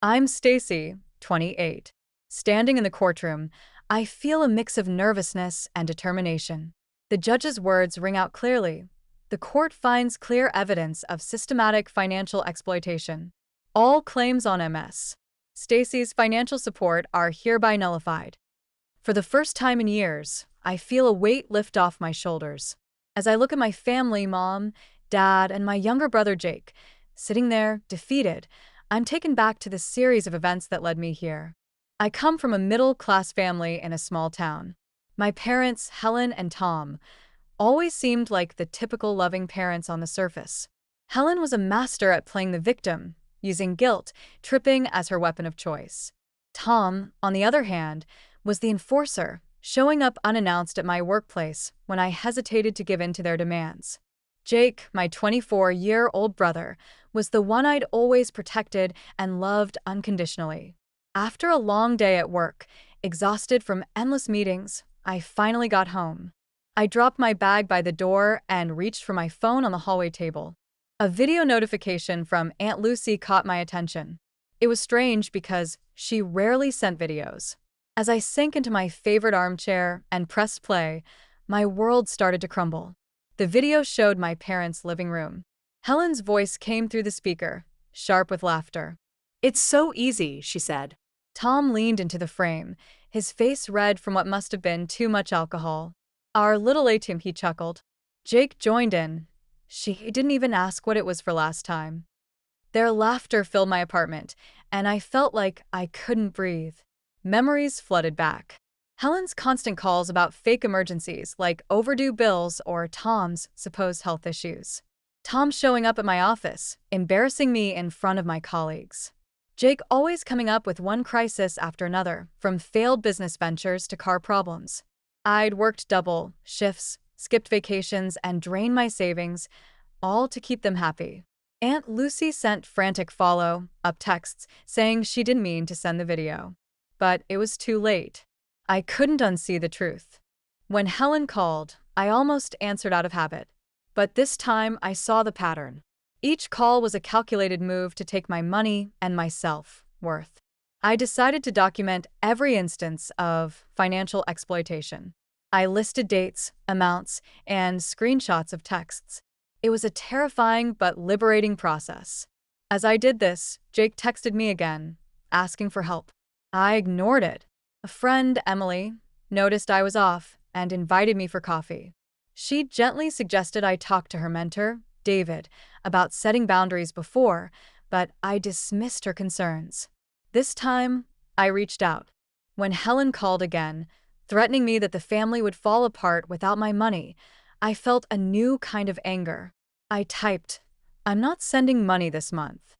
I'm Stacy, 28. Standing in the courtroom, I feel a mix of nervousness and determination. The judge's words ring out clearly. The court finds clear evidence of systematic financial exploitation. All claims on MS. Stacy's financial support are hereby nullified. For the first time in years, I feel a weight lift off my shoulders. As I look at my family, mom, dad, and my younger brother Jake, sitting there, defeated, I'm taken back to the series of events that led me here. I come from a middle-class family in a small town. My parents, Helen and Tom, always seemed like the typical loving parents on the surface. Helen was a master at playing the victim, using guilt, tripping as her weapon of choice. Tom, on the other hand, was the enforcer, showing up unannounced at my workplace when I hesitated to give in to their demands. Jake, my 24-year-old brother, was the one I'd always protected and loved unconditionally. After a long day at work, exhausted from endless meetings, I finally got home. I dropped my bag by the door and reached for my phone on the hallway table. A video notification from Aunt Lucy caught my attention. It was strange because she rarely sent videos. As I sank into my favorite armchair and pressed play, my world started to crumble. The video showed my parents' living room. Helen's voice came through the speaker, sharp with laughter. "It's so easy," she said. Tom leaned into the frame, his face red from what must have been too much alcohol. "Our little ATM," he chuckled. Jake joined in. She didn't even ask what it was for last time. Their laughter filled my apartment, and I felt like I couldn't breathe. Memories flooded back. Helen's constant calls about fake emergencies like overdue bills or Tom's supposed health issues. Tom showing up at my office, embarrassing me in front of my colleagues. Jake always coming up with one crisis after another, from failed business ventures to car problems. I'd worked double shifts, skipped vacations, and drained my savings, all to keep them happy. Aunt Lucy sent frantic follow-up texts saying she didn't mean to send the video. But it was too late. I couldn't unsee the truth. When Helen called, I almost answered out of habit. But this time I saw the pattern. Each call was a calculated move to take my money and my self-worth. I decided to document every instance of financial exploitation. I listed dates, amounts, and screenshots of texts. It was a terrifying but liberating process. As I did this, Jake texted me again, asking for help. I ignored it. A friend, Emily, noticed I was off and invited me for coffee. She gently suggested I talk to her mentor, David, about setting boundaries before, but I dismissed her concerns. This time, I reached out. When Helen called again, threatening me that the family would fall apart without my money, I felt a new kind of anger. I typed, "I'm not sending money this month."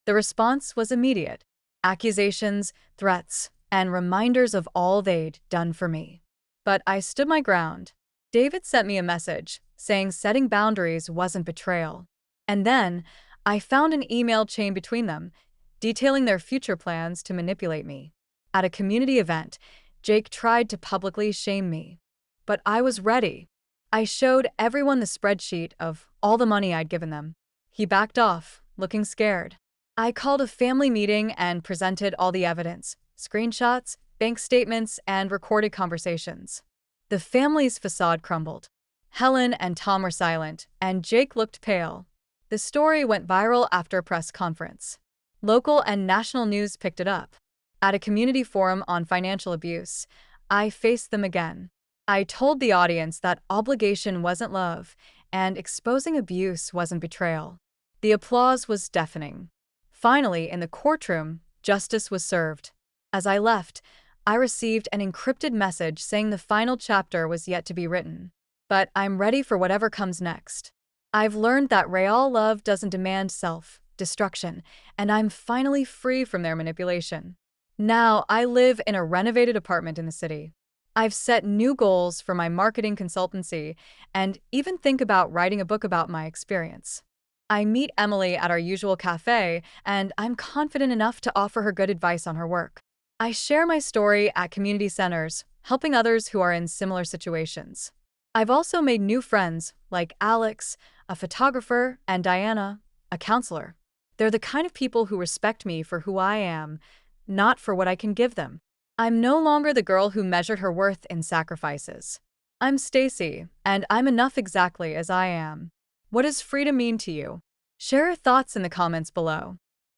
The response was immediate. Accusations, threats, and reminders of all they'd done for me. But I stood my ground. David sent me a message saying setting boundaries wasn't betrayal. And then I found an email chain between them, detailing their future plans to manipulate me. At a community event, Jake tried to publicly shame me. But I was ready. I showed everyone the spreadsheet of all the money I'd given them. He backed off, looking scared. I called a family meeting and presented all the evidence, screenshots, bank statements, and recorded conversations. The family's facade crumbled. Helen and Tom were silent, and Jake looked pale. The story went viral after a press conference. Local and national news picked it up. At a community forum on financial abuse, I faced them again. I told the audience that obligation wasn't love, and exposing abuse wasn't betrayal. The applause was deafening. Finally, in the courtroom, justice was served. As I left, I received an encrypted message saying the final chapter was yet to be written. But I'm ready for whatever comes next. I've learned that real love doesn't demand self-destruction, and I'm finally free from their manipulation. Now I live in a renovated apartment in the city. I've set new goals for my marketing consultancy and even think about writing a book about my experience. I meet Emily at our usual cafe, and I'm confident enough to offer her good advice on her work. I share my story at community centers, helping others who are in similar situations. I've also made new friends, like Alex, a photographer, and Diana, a counselor. They're the kind of people who respect me for who I am, not for what I can give them. I'm no longer the girl who measured her worth in sacrifices. I'm Stacy, and I'm enough exactly as I am. What does freedom mean to you? Share your thoughts in the comments below.